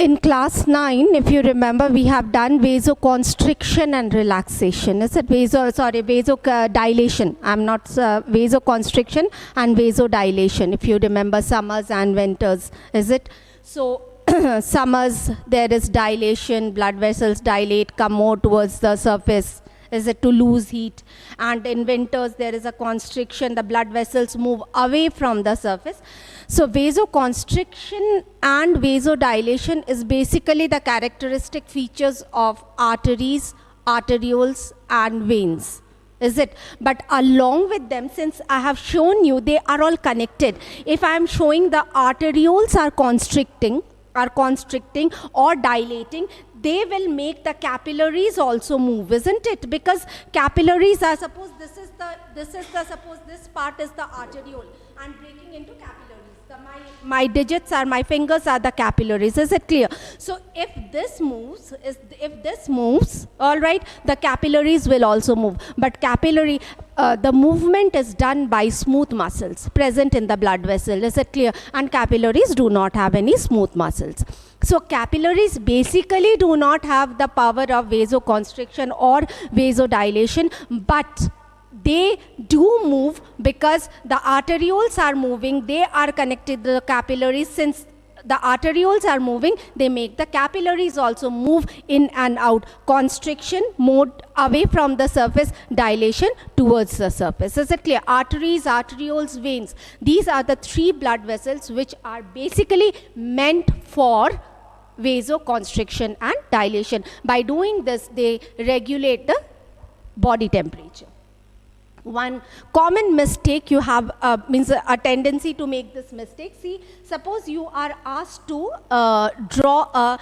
In class 9, if you remember, we have done vasoconstriction and relaxation. Is it vasodilation? I'm not vasoconstriction and vasodilation. If you remember summers and winters, is it? So summers, there is dilation, blood vessels dilate, come more towards the surface. Is it to lose heat? And in winters, there is a constriction, the blood vessels move away from the surface. So vasoconstriction and vasodilation is basically the characteristic features of arteries, arterioles, and veins. Is it? But along with them, since I have shown you, they are all connected. If I am showing the arterioles are constricting or dilating, they will make the capillaries also move, isn't it? Because capillaries are, suppose suppose this part is the arteriole and breaking into capillaries. My digits are, my fingers are the capillaries. Is it clear? So if this moves, all right, the capillaries will also move. But capillary, the movement is done by smooth muscles present in the blood vessel. Is it clear? And capillaries do not have any smooth muscles. So capillaries basically do not have the power of vasoconstriction or vasodilation, but they do move because the arterioles are moving, they are connected to the capillaries. Since the arterioles are moving, they make the capillaries also move in and out. Constriction, mode away from the surface, dilation towards the surface. Is it clear? Arteries, arterioles, veins. These are the three blood vessels which are basically meant for vasoconstriction and dilation. By doing this, they regulate the body temperature. One common mistake you have means a tendency to make this mistake. See, suppose you are asked to draw a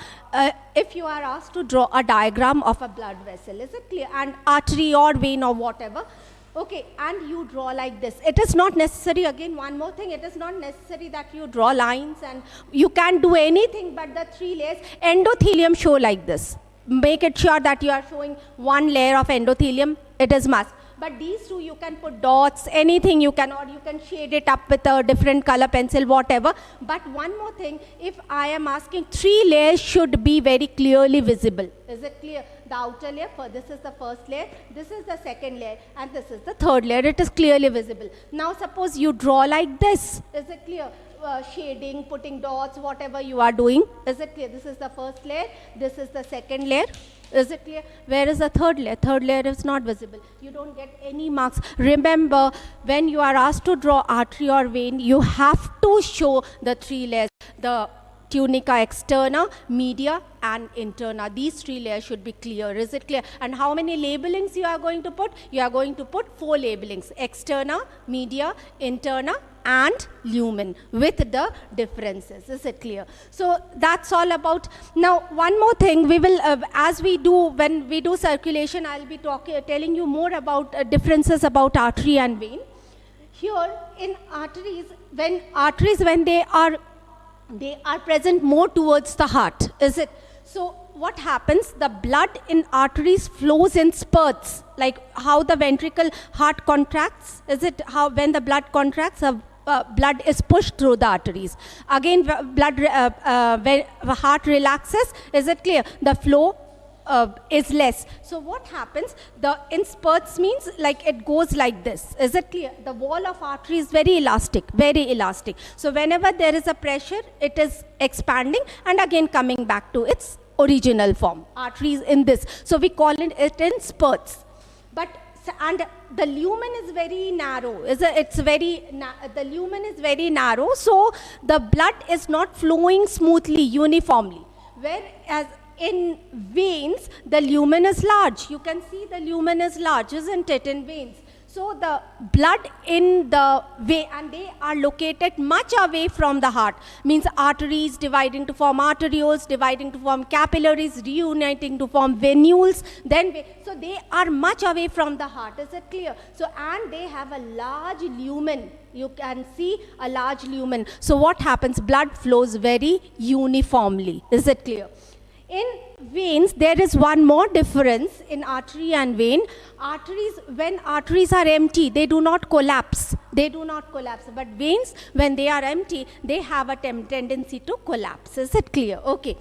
diagram of a blood vessel, is it clear? And artery or vein or whatever. Okay, and you draw like this. It is not necessary, again one more thing, it is not necessary that you draw lines and you can do anything but the three layers. Endothelium show like this. Make it sure that you are showing one layer of endothelium, it is must. But these two you can put dots, anything you can, or you can shade it up with a different color pencil, whatever. But one more thing, if I am asking, three layers should be very clearly visible. Is it clear? The outer layer, this is the first layer, this is the second layer, and this is the third layer. It is clearly visible. Now suppose you draw like this. Is it clear? Shading, putting dots, whatever you are doing. Is it clear? This is the first layer, this is the second layer. Is it clear? Where is the third layer? Third layer is not visible. You don't get any marks. Remember, when you are asked to draw artery or vein, you have to show the three layers. The tunica externa, media, and interna. These three layers should be clear. Is it clear? And how many labelings you are going to put? You are going to put 4 labelings. Externa, media, interna, and lumen with the differences. Is it clear? So that's all about. Now one more thing, we will when we do circulation, I'll be telling you more about differences about artery and vein. Here in arteries, when they are present more towards the heart. Is it? So what happens? The blood in arteries flows in spurts, like how the ventricle heart contracts. Is it? How when the blood contracts, blood is pushed through the arteries. Again, when the heart relaxes, is it clear? The flow is less. So what happens? In spurts means like it goes like this. Is it clear? The wall of artery is very elastic, very elastic. So whenever there is a pressure, it is expanding and again coming back to its original form. Arteries in this. So we call it in spurts. And the lumen is very narrow. The lumen is very narrow, so the blood is not flowing smoothly, uniformly. Whereas in veins, the lumen is large. You can see the lumen is large, isn't it, in veins? So the blood in the vein, and they are located much away from the heart, means arteries dividing to form arterioles, dividing to form capillaries, reuniting to form venules, so they are much away from the heart. Is it clear? So, and they have a large lumen. You can see a large lumen. So what happens? Blood flows very uniformly. Is it clear? In veins, there is one more difference in artery and vein. When arteries are empty, they do not collapse. But veins, when they are empty, they have a tendency to collapse. Is it clear? Okay.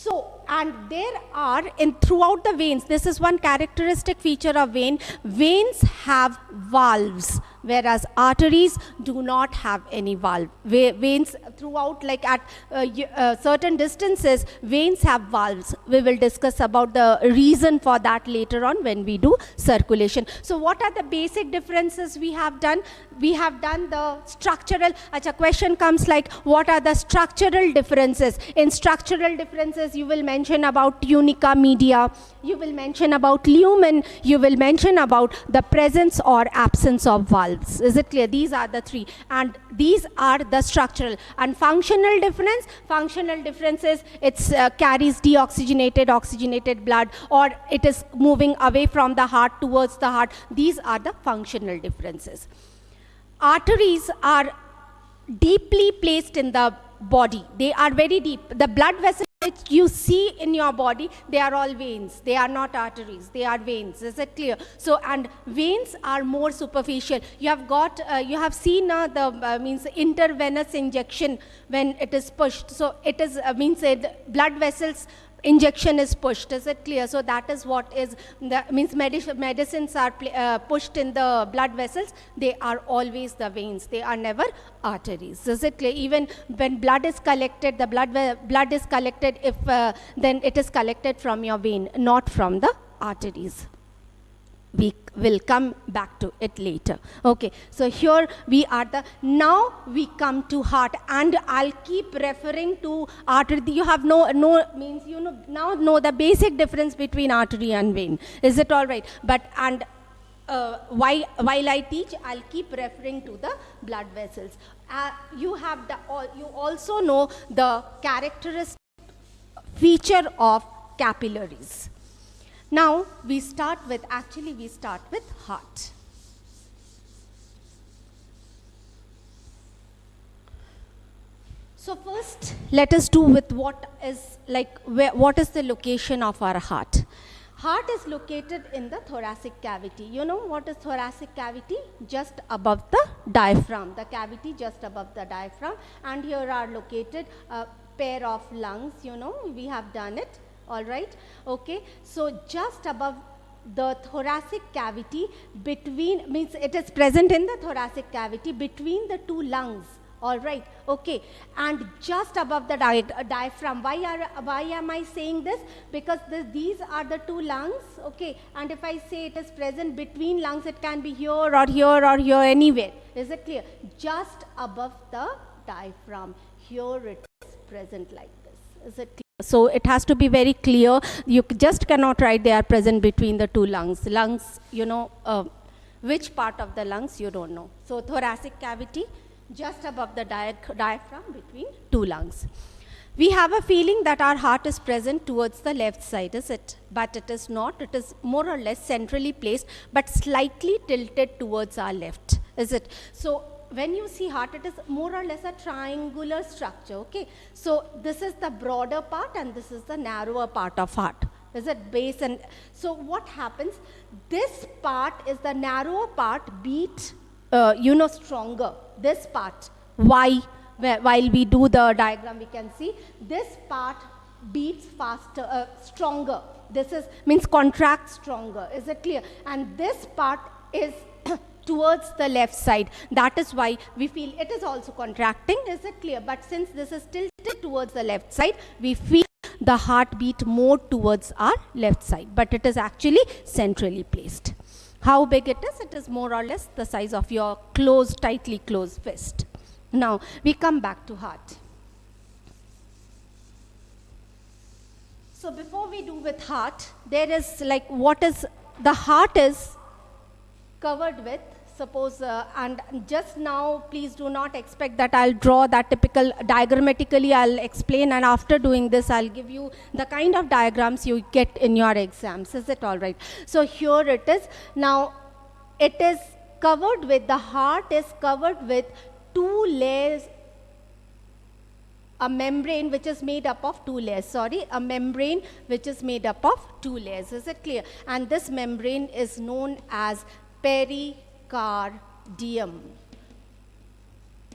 So, and there are throughout the veins, this is one characteristic feature of vein, veins have valves, whereas arteries do not have any valve. Veins throughout, like at certain distances, veins have valves. We will discuss about the reason for that later on when we do circulation. So what are the basic differences we have done? We have done the structural, a question comes like, what are the structural differences? In structural differences, you will mention about tunica media, you will mention about lumen, you will mention about the presence or absence of valves. Is it clear? These are the three, and these are the structural. And functional difference, functional differences, it carries deoxygenated, oxygenated blood, or it is moving away from the heart towards the heart. These are the functional differences. Arteries are deeply placed in the body. They are very deep. The blood vessels which you see in your body, they are all veins. They are not arteries. They are veins. Is it clear? So, and veins are more superficial. You have got, you have seen the means intervenous injection when it is pushed. So it is means the blood vessels injection is pushed. Is it clear? So that is what is the means medicines are pushed in the blood vessels. They are always the veins. They are never arteries. Is it clear? Even when blood is collected, the blood is collected if then it is collected from your vein, not from the arteries. We will come back to it later. Okay, so here we are now we come to heart, and I'll keep referring to artery. You have means you now know the basic difference between artery and vein. Is it all right? But and while I teach, I'll keep referring to the blood vessels. You also know the characteristic feature of capillaries. Now we start with heart. So first let us do with what is the location of our heart. Heart is located in the thoracic cavity. You know what is thoracic cavity? Just above the diaphragm, the cavity just above the diaphragm, and here are located a pair of lungs. You know, we have done it. All right, okay, so just above the thoracic cavity, between, means it is present in the thoracic cavity between the two lungs. All right, okay, and just above the diaphragm. Why am I saying this? Because these are the two lungs, okay, and if I say it is present between lungs, it can be here or here or here, anywhere. Is it clear? Just above the diaphragm, here it is present like this. Is it clear? So it has to be very clear. You just cannot write they are present between the two lungs. Lungs, you know, which part of the lungs you don't know. So thoracic cavity, just above the diaphragm between two lungs. We have a feeling that our heart is present towards the left side, is it? But it is not. It is more or less centrally placed, but slightly tilted towards our left, is it? So when you see heart, it is more or less a triangular structure, okay? So this is the broader part and this is the narrower part of heart. Is it base? And so what happens? This part is the narrower part beat, stronger. This part, why? While we do the diagram, we can see this part beats faster, stronger. This means contracts stronger. Is it clear? And this part is towards the left side. That is why we feel it is also contracting. Is it clear? But since this is tilted towards the left side, we feel the heartbeat more towards our left side. But it is actually centrally placed. How big it is? It is more or less the size of your tightly closed fist. Now we come back to heart. So before we do with heart, there is the heart is covered with, suppose, and just now please do not expect that I'll draw that typical diagrammatically. I'll explain, and after doing this I'll give you the kind of diagrams you get in your exams. Is it all right? So here it is. Now it is covered with, the heart is covered with two layers, a membrane which is made up of two layers, a membrane which is made up of two layers. Is it clear? And this membrane is known as pericardium.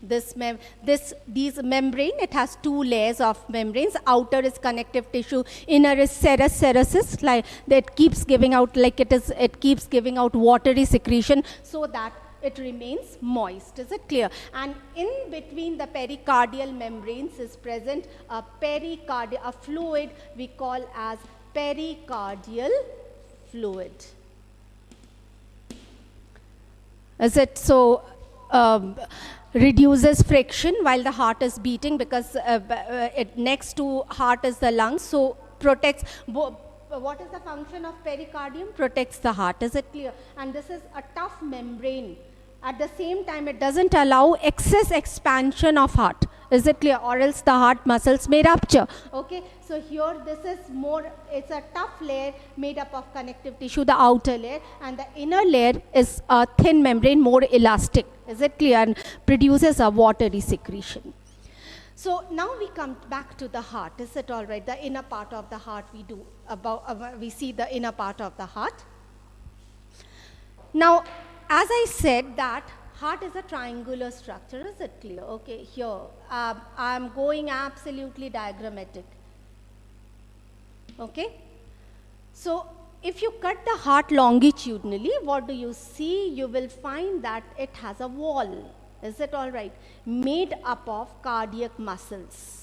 These membrane, it has two layers of membranes. Outer is connective tissue, inner is serous. Serous is like that keeps giving out, like it keeps giving out watery secretion so that it remains moist. Is it clear? And in between the pericardial membranes is present a fluid we call as pericardial fluid. Is it so? Reduces friction while the heart is beating, because next to heart is the lungs, so protects. What is the function of pericardium? Protects the heart. Is it clear? And this is a tough membrane. At the same time, it doesn't allow excess expansion of heart. Is it clear? Or else the heart muscles may rupture. Okay, so here this is more, it's a tough layer made up of connective tissue, the outer layer, and the inner layer is a thin membrane, more elastic. Is it clear? And produces a watery secretion. So now we come back to the heart. Is it all right? The inner part of the heart we see the inner part of the heart. Now, as I said that heart is a triangular structure, is it clear? Okay, here I'm going absolutely diagrammatic. Okay, so if you cut the heart longitudinally, what do you see? You will find that it has a wall. Is it all right? Made up of cardiac muscles.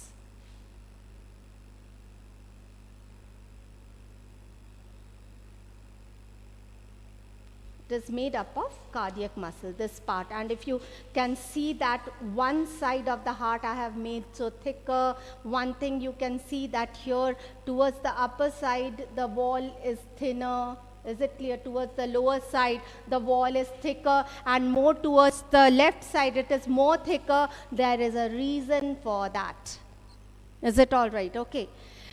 It is made up of cardiac muscle, this part. And if you can see that one side of the heart I have made so thicker, one thing you can see that here towards the upper side the wall is thinner. Is it clear? Towards the lower side the wall is thicker, and more towards the left side it is more thicker. There is a reason for that. Is it all right? Okay.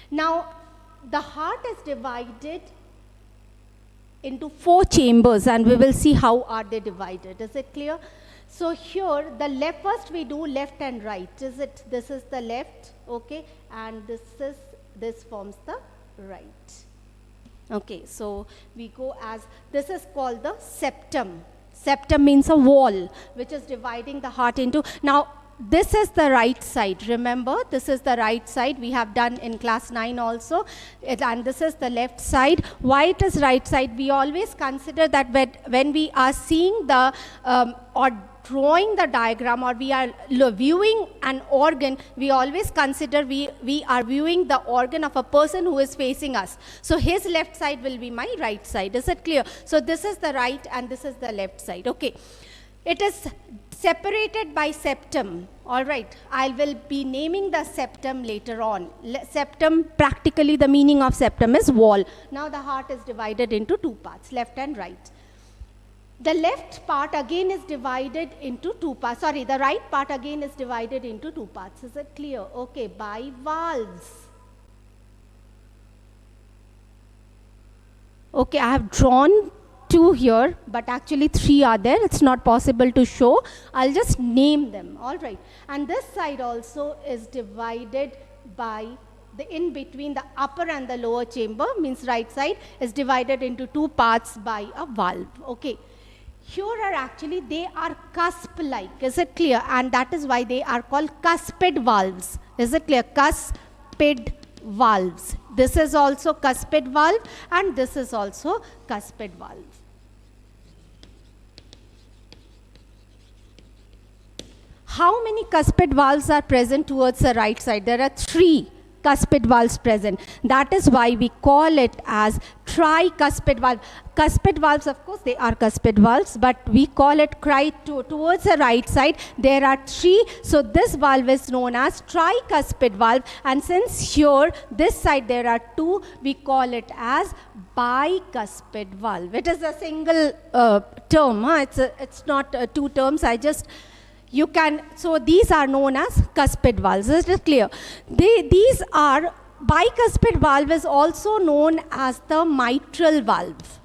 Now the heart is divided into 4 chambers, and we will see how are they divided. Is it clear? So here the first we do left and right. Is it? This is the left, okay, and this forms the right. Okay, so we go as, this is called the septum. Septum means a wall which is dividing the heart into. Now this is the right side. Remember, this is the right side. We have done in class 9 also. And this is the left side. Why it is right side? We always consider that when we are seeing the or drawing the diagram, or we are viewing an organ, we always consider we are viewing the organ of a person who is facing us. So his left side will be my right side. Is it clear? So this is the right and this is the left side. Okay. It is separated by septum. All right, I will be naming the septum later on. Septum, practically the meaning of septum is wall. Now the heart is divided into 2 parts, left and right. The left part again is divided into 2 parts. Sorry, the right part again is divided into 2 parts. Is it clear? Okay, by valves. Okay, I have drawn 2 here, but actually 3 are there. It's not possible to show. I'll just name them. All right. And this side also is divided by the in between the upper and the lower chamber, means right side, is divided into 2 parts by a valve. Okay. Here are actually, they are cusp-like. Is it clear? And that is why they are called cuspid valves. Is it clear? Cuspid valves. This is also cuspid valve and this is also cuspid valve. How many cuspid valves are present towards the right side? There are 3 cuspid valves present. That is why we call it as tricuspid valve. Cuspid valves, of course, they are cuspid valves, but we call it towards the right side. There are 3, so this valve is known as tricuspid valve. And since here, this side there are 2, we call it as bicuspid valve. It is a single term. It's not 2 terms. So these are known as cuspid valves. Is it clear? These are, bicuspid valve is also known as the mitral valve.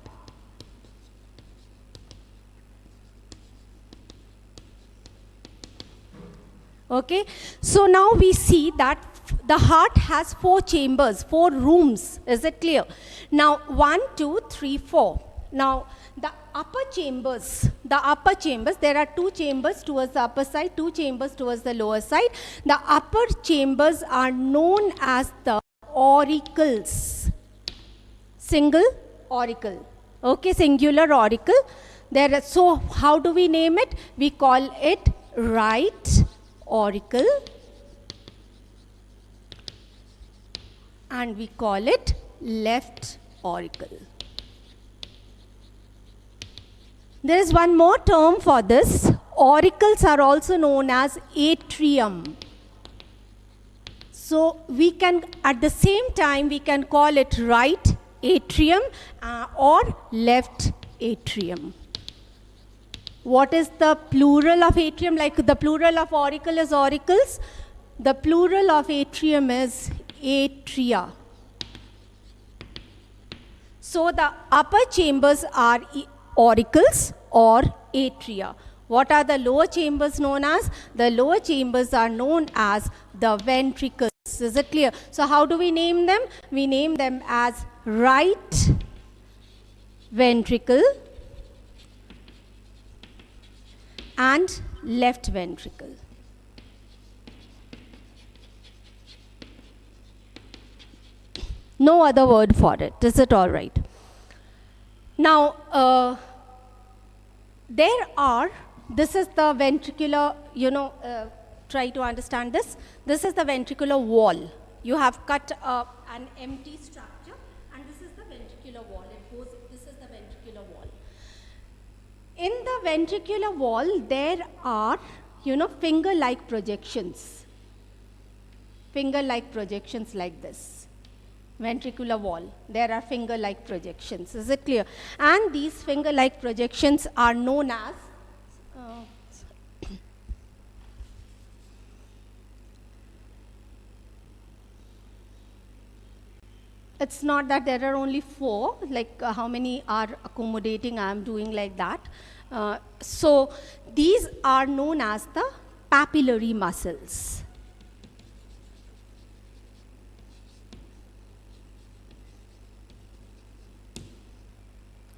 Okay, so now we see that the heart has 4 chambers, 4 rooms. Is it clear? Now 1, 2, 3, 4. Now upper chambers, there are two chambers towards the upper side, two chambers towards the lower side. The upper chambers are known as the auricles. Single auricle. Okay, singular auricle. So how do we name it? We call it right auricle and we call it left auricle. There is one more term for this. Auricles are also known as atrium. So we can, at the same time, we can call it right atrium or left atrium. What is the plural of atrium? Like the plural of auricle is auricles. The plural of atrium is atria. So the upper chambers are auricles or atria. What are the lower chambers known as? The lower chambers are known as the ventricles. Is it clear? So how do we name them? We name them as right ventricle and left ventricle. No other word for it. Is it all right? Now, this is the ventricular, try to understand this. This is the ventricular wall. You have cut an empty structure and this is the ventricular wall. This is the ventricular wall. In the ventricular wall, there are, finger-like projections. Finger-like projections like this. Ventricular wall. There are finger-like projections. Is it clear? And these finger-like projections are known as it's not that there are only 4, like how many are accommodating, I am doing like that. So these are known as the papillary muscles.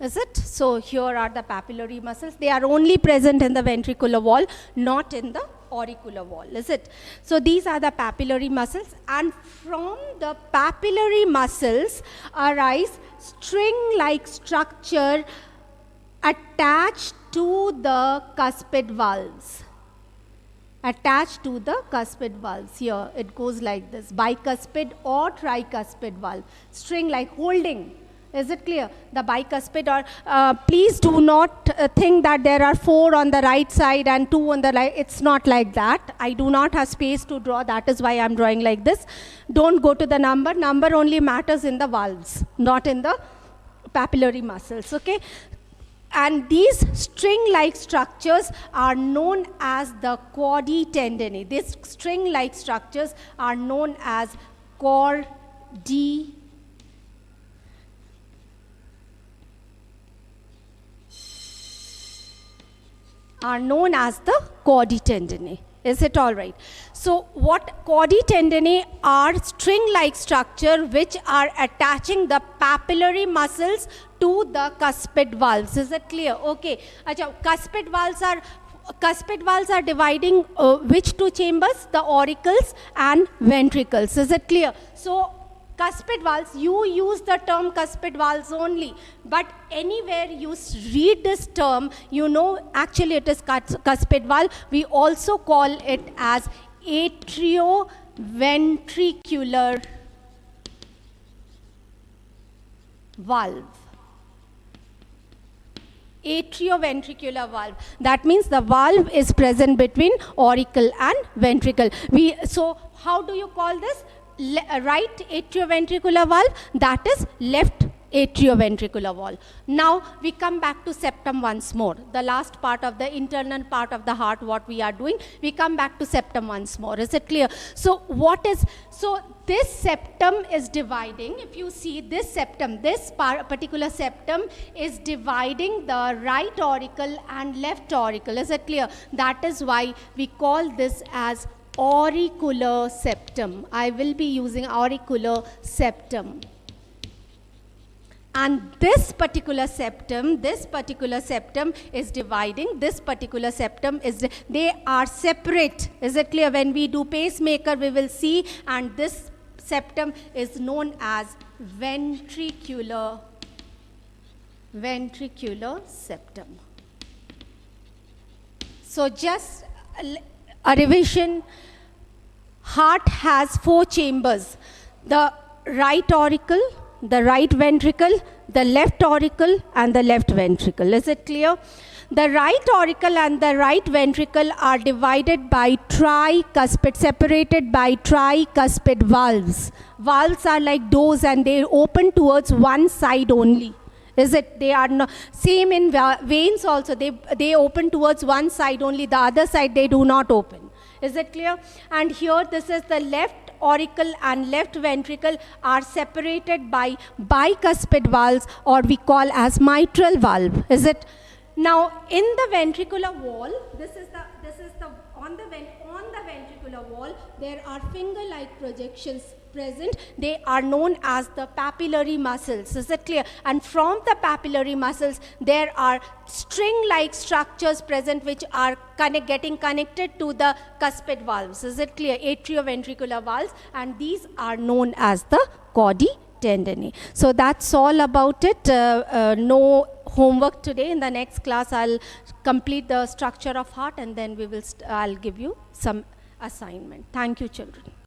Is it? So here are the papillary muscles. They are only present in the ventricular wall, not in the auricular wall. Is it? So these are the papillary muscles, and from the papillary muscles arise string-like structure attached to the cuspid valves. Attached to the cuspid valves. Here it goes like this: bicuspid or tricuspid valve. String-like holding. Is it clear? The bicuspid, or please do not think that there are 4 on the right side and 2 on the right. It's not like that. I do not have space to draw. That is why I'm drawing like this. Don't go to the number. Number only matters in the valves, not in the papillary muscles. Okay? And these string-like structures are known as the chordae tendineae. These string-like structures are known as chordae are known as the chordae tendineae. Is it all right? So what chordae tendineae are string-like structure which are attaching the papillary muscles to the cuspid valves. Is it clear? Okay. Achha, cuspid valves are dividing which 2 chambers? The auricles and ventricles. Is it clear? So cuspid valves, you use the term cuspid valves only, but anywhere you read this term, actually it is cuspid valve. We also call it as atrioventricular valve. Atrioventricular valve. That means the valve is present between auricle and ventricle. So how do you call this? Right atrioventricular valve, that is left atrioventricular valve. Now we come back to septum once more. The last part of the internal part of the heart, what we are doing, we come back to septum once more. Is it clear? So this septum is dividing. If you see this septum, this particular septum is dividing the right auricle and left auricle. Is it clear? That is why we call this as auricular septum. I will be using auricular septum. And this particular septum is dividing, this particular septum is, they are separate. Is it clear? When we do pacemaker, we will see, and this septum is known as ventricular septum. So just a revision, heart has 4 chambers: the right auricle, the right ventricle, the left auricle, and the left ventricle. Is it clear? The right auricle and the right ventricle are divided by tricuspid, separated by tricuspid valves. Valves are like doors and they open towards one side only. Is it? They are not, same in veins also, they open towards one side only, the other side they do not open. Is it clear? And here this is the left auricle and left ventricle are separated by bicuspid valves, or we call as mitral valve. Is it? Now in the ventricular wall, on the ventricular wall, there are finger-like projections present. They are known as the papillary muscles. Is it clear? And from the papillary muscles, there are string-like structures present which are getting connected to the cuspid valves. Is it clear? Atrioventricular valves, and these are known as the chordae tendineae. So that's all about it. No homework today. In the next class, I'll complete the structure of heart, and then I'll give you some assignment. Thank you, children.